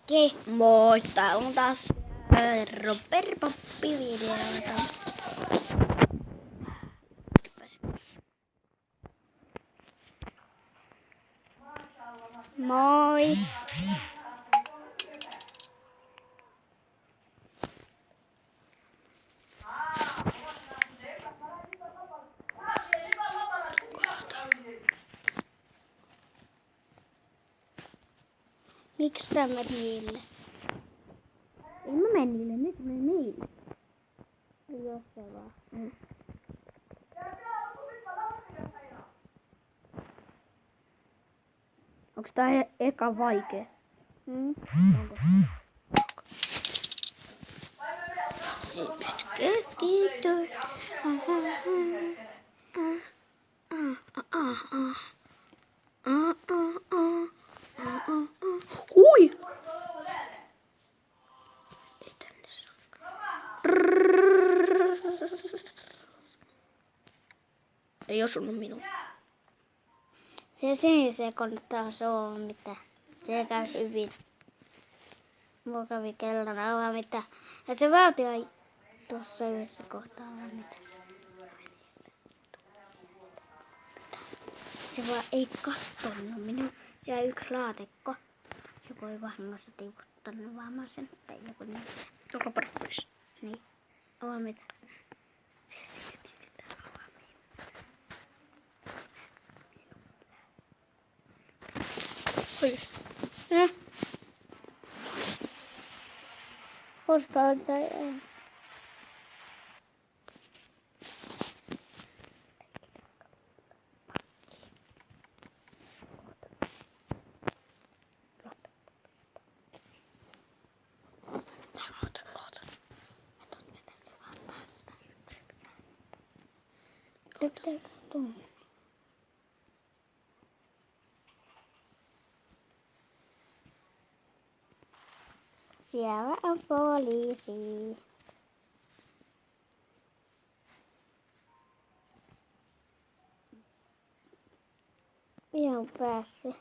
Kaikki, moi, tää on taas Robert Poppi-videota. Moi! Miksi tää meni niille? Ei mä mene niille, nyt meni niille. Jos se vaan. Onks tää eka vaikee? Onko? Ei pysty keskittymään. Hui! Ei tänne saa. Ei osunut minun. Se sinisen konetta se on mitä. Se käy hyvin. Mulla kävi kellon aivan mitä. Ja se vauhti tuossa yhdessä kohtaa vaan nyt. Se vaan ei kattonut minun. Se yksi laatikko. Joku ei vahingossa tiivuttanut vaan sen. Tai joku niin. Joka parkkuissa. Niin. Aivan mitä. Se sieti sitä aivan Oikeesti. Koska on tai ei. Siellä on poliisi. Ihan päässyt.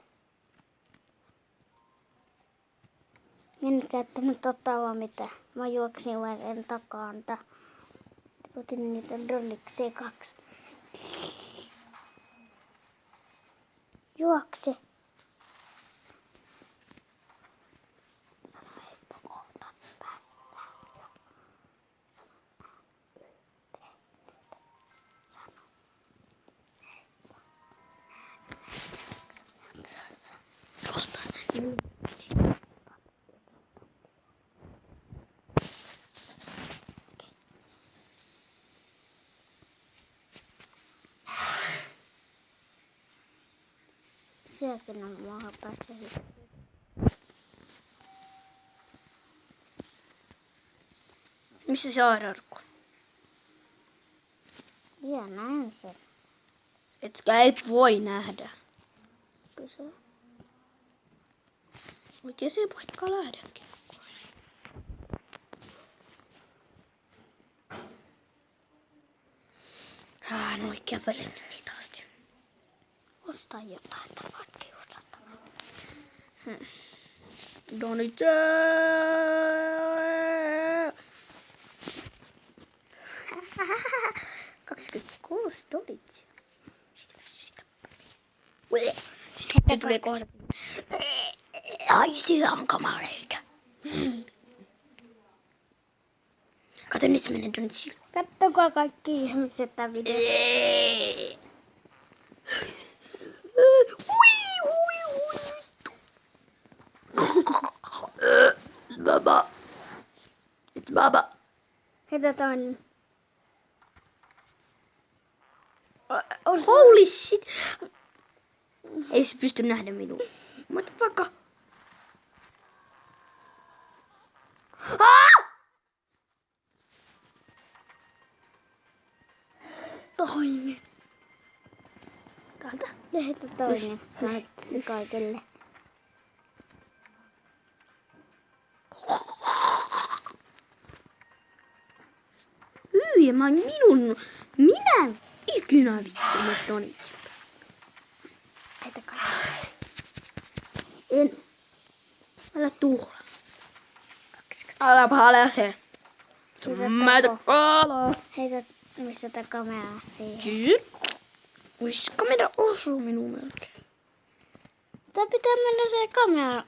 En käyttänyt vaan mitä. Mä juoksin vaan sen takanta. Otin niitä dolliksia 2. Juokse. Sielläkin on maahan päässä. Missä se airarkku on? Joo, näen sen. Etkä et voi nähdä. Kysä. Oikeeseen paikkaan lähdenkin. Noi kävelen niitä asti. Osta jotain tavat kiusata. Donitse! 26 dolitsia. Sitten se tulee kohta. Ai siankamaleita. Kato nyt se menee donitsi. Kattokaa kaikki ihmiset tämän videon. Baba. It's Baba. Heitä toinen. Holy shit. Ei se pysty nähdä minua. What the fuck? Toinen. Kato. Heitä toinen. Näyt se kaikille. Hyi, minä ikinä vittu donitsi. Heitä kaikille. En. Älä tuhla. Älä palase. Mä Heitä kalaa. Heitä missä tää kamera siihen. Kysyt. Missä kamera osuu minun melkein? Tää pitää mennä se kameran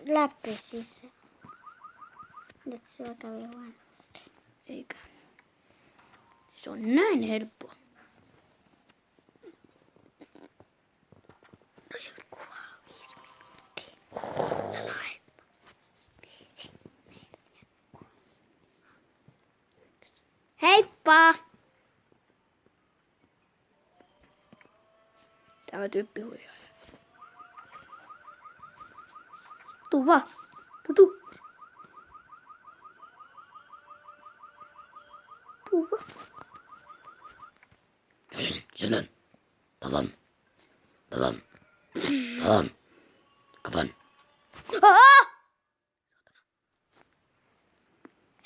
läpi siis. Nyt sulla kävi huono. Eikä. Se on näin helppoa. No se kuvaa 5 minuuttia. Sano helppo. Heippa! Tämä tyyppi huijaa. Tuu vaan. Tuu. Tuu vaan. Selän. Talan. Kavan.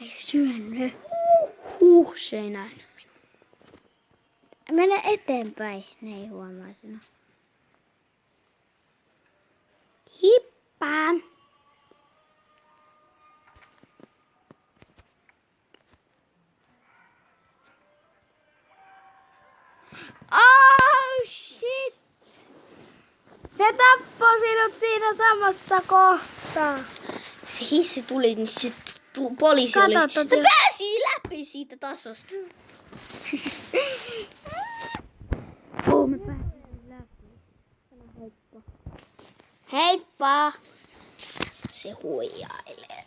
Ei syönyt. Se ei nähnyt minua. Mene eteenpäin, ne ei huomaa sinua. Hippaan. Oh shit! Se tappoi sinut siinä samassa kohtaa. Se hissi tuli, niin sitten poliisi Kato, oli. tota- Ne pääsi läpi siitä tasosta. Me päästiin läpi. Heippa. Heippa! Se huijailee.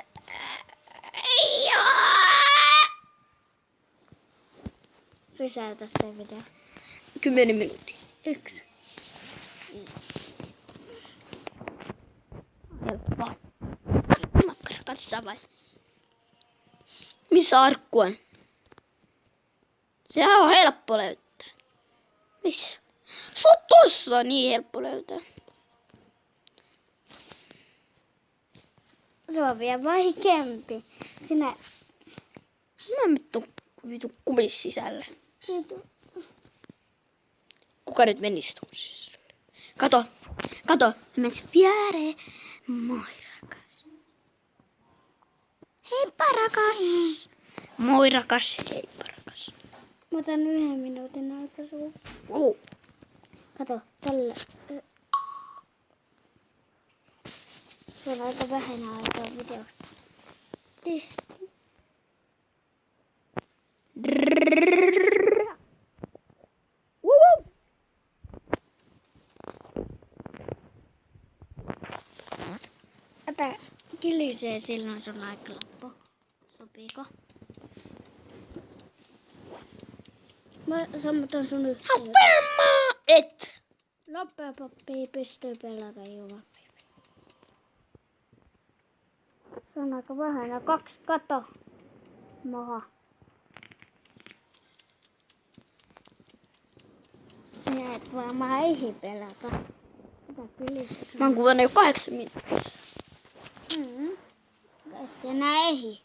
Pysäytä se video. 10 minuuttia. 1. Helppoa. Makkara kanssa vai? Missä arkku on? Sehän on helppo löytää. Missä? Se on tossa niin helppo löytää. Se on vielä vaikeampi. Sinä... Mä vitu kumis sisälle. Kuka nyt menisi tuon sisälle? Kato. Mennään viereen. Moi rakas. Heippa rakas. Moi rakas. Heippa rakas. Mä otan 1 minuutin aika sulla. Kato, tällä. Se on aika vähän aikaa videosta. Ota kilisee silloin sun aika loppu. Sopiiko? Mä sammutan sun yhteyden. Et. Nopea pappi pystyy pelata ilman. Se on aika vähän. Ja 2 kato. Maha. Sinä et varmaan ehdi pelata. Ota kilisee sun. Mä oon kuvannut jo 8 minuuttia. Et enää ehdi.